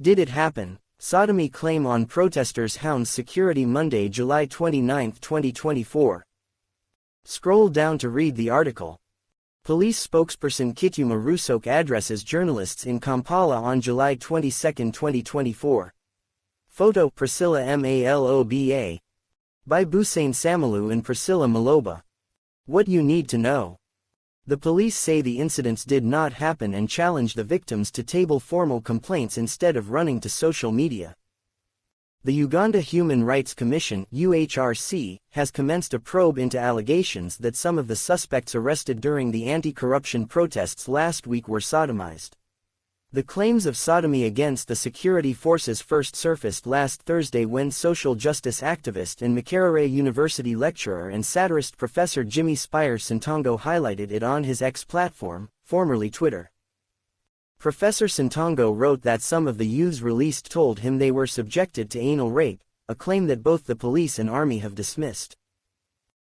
Did it happen? Sodomy claim on protesters' Hounds security Monday, July 29, 2024. Scroll down to read the article. Police spokesperson Kituuma Rusoke addresses journalists in Kampala on July 22, 2024. Photo Priscilla Maloba. By Busein Samilu and Priscilla Maloba. What you need to know. The police say the incidents did not happen and challenge the victims to table formal complaints instead of running to social media. The Uganda Human Rights Commission (UHRC) has commenced a probe into allegations that some of the suspects arrested during the anti-corruption protests last week were sodomized. The claims of sodomy against the security forces first surfaced last Thursday when social justice activist and Makerere University lecturer and satirist Prof Jimmy Spire Ssentongo highlighted it on his X platform, formerly Twitter. Professor Ssentongo wrote that some of the youths released told him they were subjected to anal rape, a claim that both the police and army have dismissed.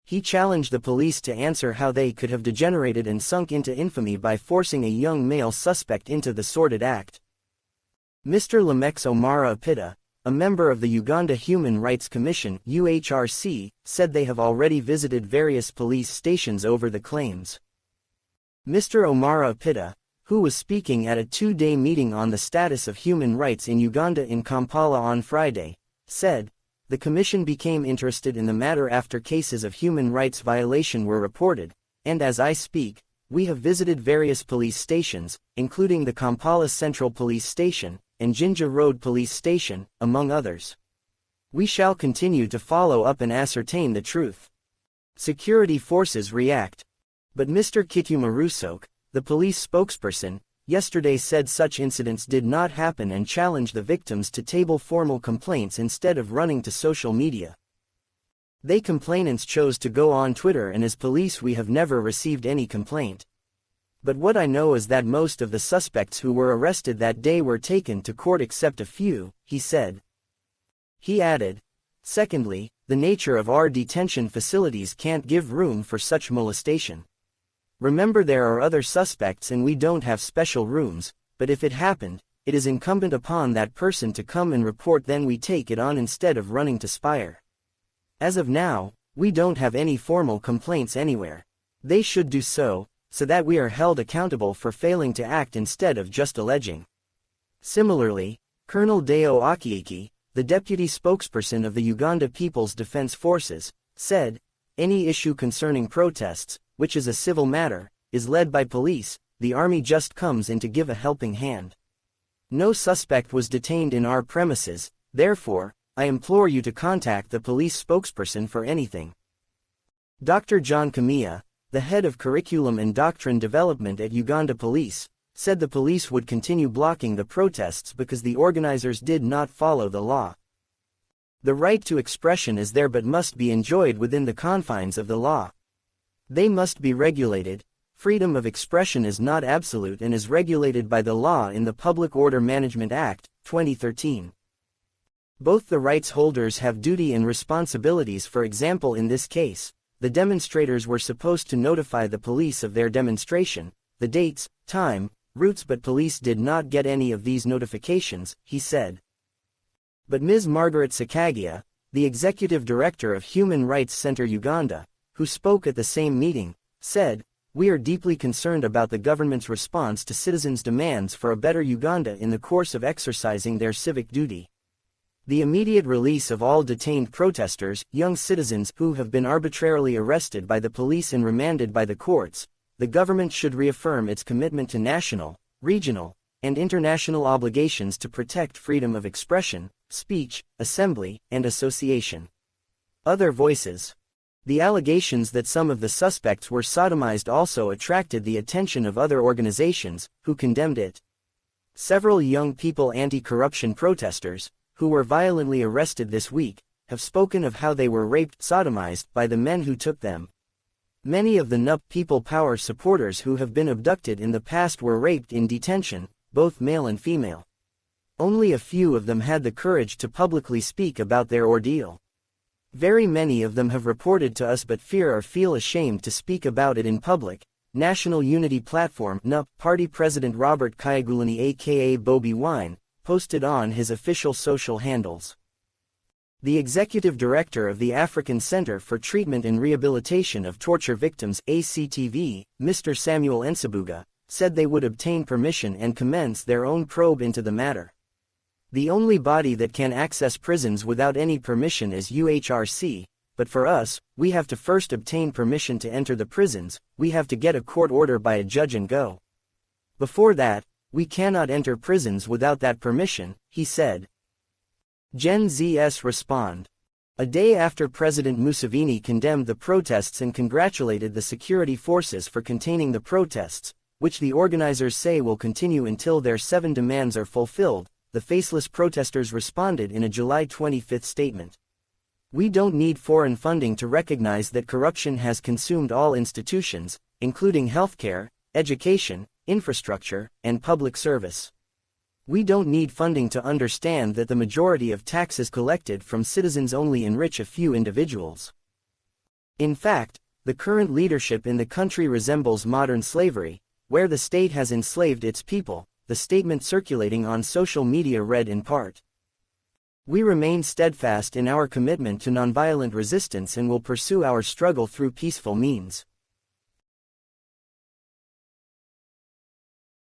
He challenged the police to answer how they could have degenerated and sunk into infamy by forcing a young male suspect into the sordid act. Mr. Lamex Omara Apita, a member of the Uganda Human Rights Commission (UHRC), said they have already visited various police stations over the claims. Mr. Omara Apita, who was speaking at a two-day meeting on the status of human rights in Uganda in Kampala on Friday, said, "The Commission became interested in the matter after cases of human rights violation were reported, and as I speak, we have visited various police stations, including the Kampala Central Police Station, and Jinja Road Police Station, among others. We shall continue to follow up and ascertain the truth." Security forces react. But Mr. Kituuma Rusoke, the police spokesperson, yesterday said such incidents did not happen and challenged the victims to table formal complaints instead of running to social media. They complainants chose to go on Twitter, and as police we have never received any complaint. But what I know is that most of the suspects who were arrested that day were taken to court except a few, he said. He added, "Secondly, the nature of our detention facilities can't give room for such molestation. Remember, there are other suspects and we don't have special rooms, but if it happened, it is incumbent upon that person to come and report, then we take it on instead of running to Spire. As of now, we don't have any formal complaints anywhere. They should do so that we are held accountable for failing to act instead of just alleging." Similarly, Colonel Deo Akiiki, the deputy spokesperson of the Uganda People's Defense Forces, said, "Any issue concerning protests, which is a civil matter, is led by police. The army just comes in to give a helping hand. No suspect was detained in our premises, therefore, I implore you to contact the police spokesperson for anything." Dr. John Kamia, the head of Curriculum and Doctrine Development at Uganda Police, said the police would continue blocking the protests because the organizers did not follow the law. "The right to expression is there but must be enjoyed within the confines of the law. They must be regulated. Freedom of expression is not absolute and is regulated by the law in the Public Order Management Act, 2013. Both the rights holders have duty and responsibilities. For example, in this case, the demonstrators were supposed to notify the police of their demonstration, the dates, time, routes, but police did not get any of these notifications," he said. But Ms. Margaret Sakagia, the executive director of Human Rights Center Uganda, who spoke at the same meeting, said, "We are deeply concerned about the government's response to citizens' demands for a better Uganda in the course of exercising their civic duty. The immediate release of all detained protesters, young citizens who have been arbitrarily arrested by the police and remanded by the courts. The government should reaffirm its commitment to national, regional, and international obligations to protect freedom of expression, speech, assembly, and association." Other voices. The allegations that some of the suspects were sodomized also attracted the attention of other organizations, who condemned it. Several young people anti-corruption protesters, who were violently arrested this week, have spoken of how they were raped, sodomized, by the men who took them. Many of the NUP People Power supporters who have been abducted in the past were raped in detention, both male and female. Only a few of them had the courage to publicly speak about their ordeal. Very many of them have reported to us but fear or feel ashamed to speak about it in public. National Unity Platform (NUP) Party President Robert Kyagulanyi aka Bobi Wine, posted on his official social handles. The executive director of the African Center for Treatment and Rehabilitation of Torture Victims, ACTV, Mr. Samuel Nsabuga, said they would obtain permission and commence their own probe into the matter. The only body that can access prisons without any permission is UHRC, but for us, we have to first obtain permission to enter the prisons, we have to get a court order by a judge and go. Before that, we cannot enter prisons without that permission, he said. Gen Z's respond. A day after President Museveni condemned the protests and congratulated the security forces for containing the protests, which the organizers say will continue until their 7 demands are fulfilled, the faceless protesters responded in a July 25 statement. We don't need foreign funding to recognize that corruption has consumed all institutions, including healthcare, education, infrastructure, and public service. We don't need funding to understand that the majority of taxes collected from citizens only enrich a few individuals. In fact, the current leadership in the country resembles modern slavery, where the state has enslaved its people, the statement circulating on social media read in part. We remain steadfast in our commitment to nonviolent resistance and will pursue our struggle through peaceful means.